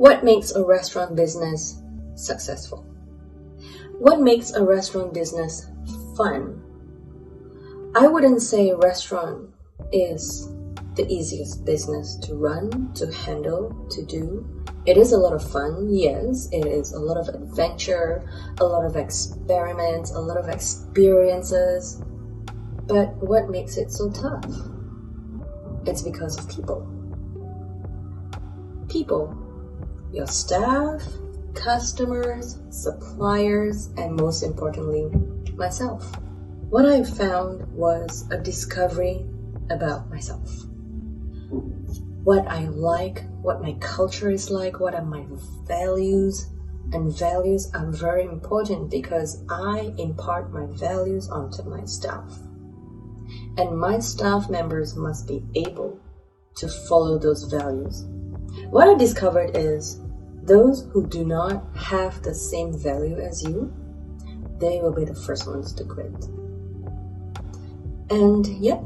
What makes a restaurant business successful? What makes a restaurant business fun? I wouldn't say a restaurant is the easiest business to run, to handle, to do. It is a lot of fun, yes. It is a lot of adventure, a lot of experiments, a lot of experiences. But what makes it so tough? It's because of people. People. Your staff, customers, suppliers, and most importantly, myself. What I found was a discovery about myself. What I like, what my culture is like, what are my values. And values are very important because I impart my values onto my staff. And my staff members must be able to follow those values. What I discovered is those who do not have the same value as you, they will be the first ones to quit. And yep,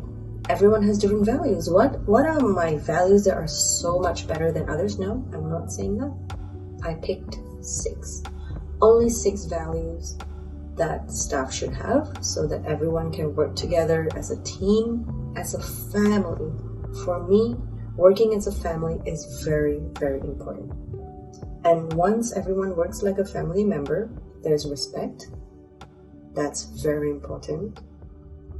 everyone has different values. What are my values that are so much better than others? No, I'm not saying that. I picked 6. Only 6 values that staff should have so that everyone can work together as a team, as a family. For me, working as a family is very, very important. And once everyone works like a family member, there's respect. That's very important.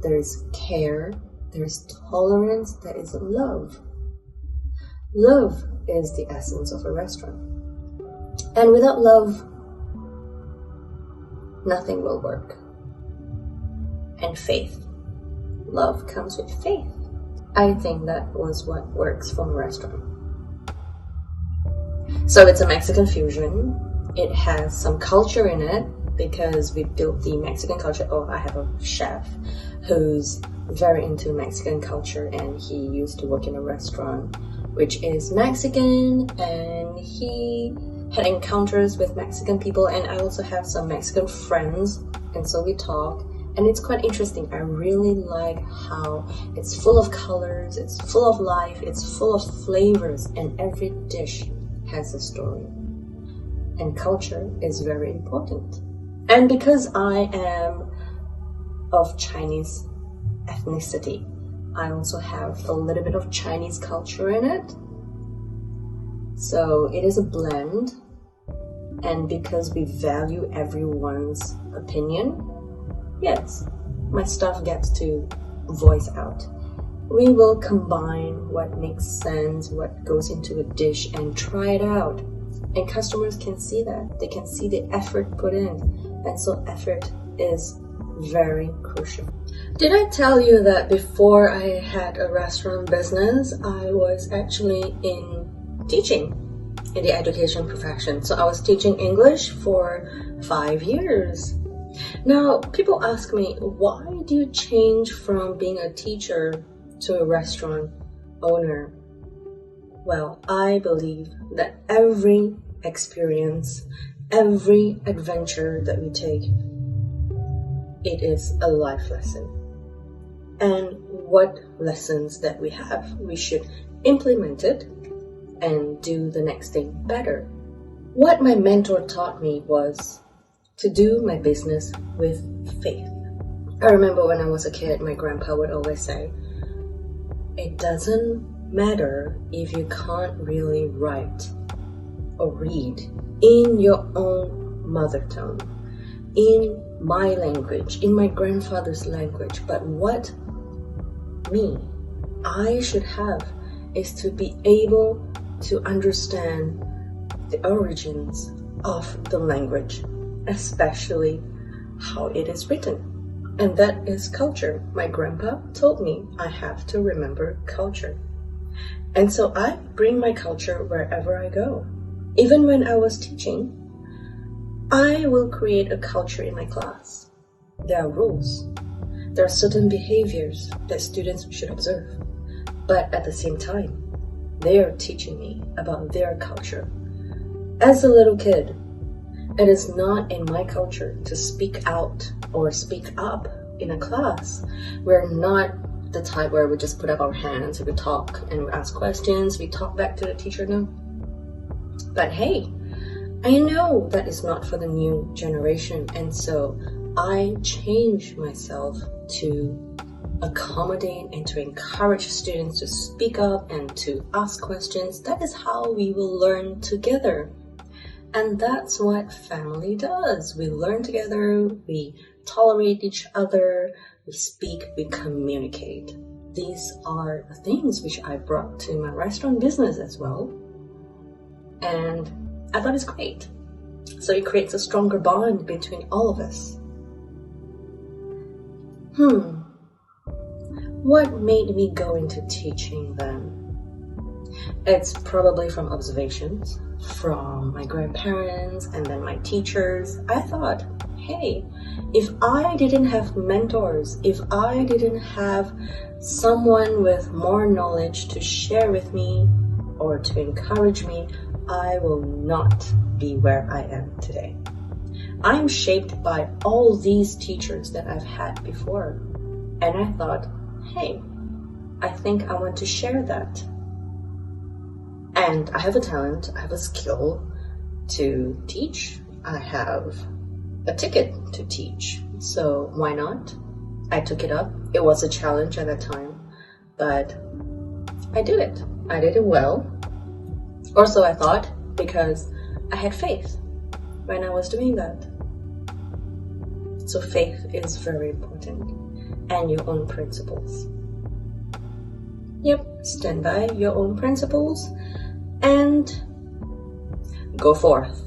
There's care. There's tolerance. There is love. Love is the essence of a restaurant. And without love, nothing will work. And faith. Love comes with faith. I think that was what works for a restaurant. So it's a Mexican fusion. It has some culture in it because we built the Mexican culture. Oh, I have a chef who's very into Mexican culture and he used to work in a restaurant which is Mexican, and he had encounters with Mexican people, and I also have some Mexican friends, and so we talk. And it's quite interesting. I really like how it's full of colors, it's full of life, it's full of flavors, and every dish has a story. And culture is very important. And because I am of Chinese ethnicity, I also have a little bit of Chinese culture in it. So it is a blend. And because we value everyone's opinion, yes, my staff gets to voice out. We will combine what makes sense, what goes into a dish, and try it out. And customers can see that. They can see the effort put in. And so effort is very crucial. Did I tell you that before I had a restaurant business, I was actually in teaching in the education profession? So I was teaching English for 5 years. Now, people ask me, why do you change from being a teacher to a restaurant owner? Well, I believe that every experience, every adventure that we take, it is a life lesson. And what lessons that we have, we should implement it and do the next thing better. What my mentor taught me was to do my business with faith. I remember when I was a kid, my grandpa would always say, it doesn't matter if you can't really write or read in your own mother tongue, in my language, in my grandfather's language, but what I should have is to be able to understand the origins of the language, especially how it is written. And that is culture. My grandpa told me I have to remember culture. And so I bring my culture wherever I go. Even when I was teaching, I will create a culture in my class. There are rules. There are certain behaviors that students should observe. But at the same time, they are teaching me about their culture. As a little kid, it is not in my culture to speak out or speak up in a class. We're not the type where we just put up our hands, we talk and we ask questions, we talk back to the teacher. No. But hey, I know that is not for the new generation, and so I change myself to accommodate and to encourage students to speak up and to ask questions. That is how we will learn together. And that's what family does. We learn together, we tolerate each other, we speak, we communicate. These are the things which I brought to my restaurant business as well. And I thought it's great. So it creates a stronger bond between all of us. What made me go into teaching then? It's probably from observations from my grandparents and then my teachers. I thought, hey, if I didn't have mentors, if I didn't have someone with more knowledge to share with me or to encourage me, I will not be where I am today. I'm shaped by all these teachers that I've had before. And I thought, hey, I think I want to share that. And I have a talent, I have a skill to teach. I have a ticket to teach. So why not? I took it up. It was a challenge at that time, but I did it. I did it well. Or so I thought, because I had faith when I was doing that. So faith is very important, and your own principles. Yep, stand by your own principles and go forth.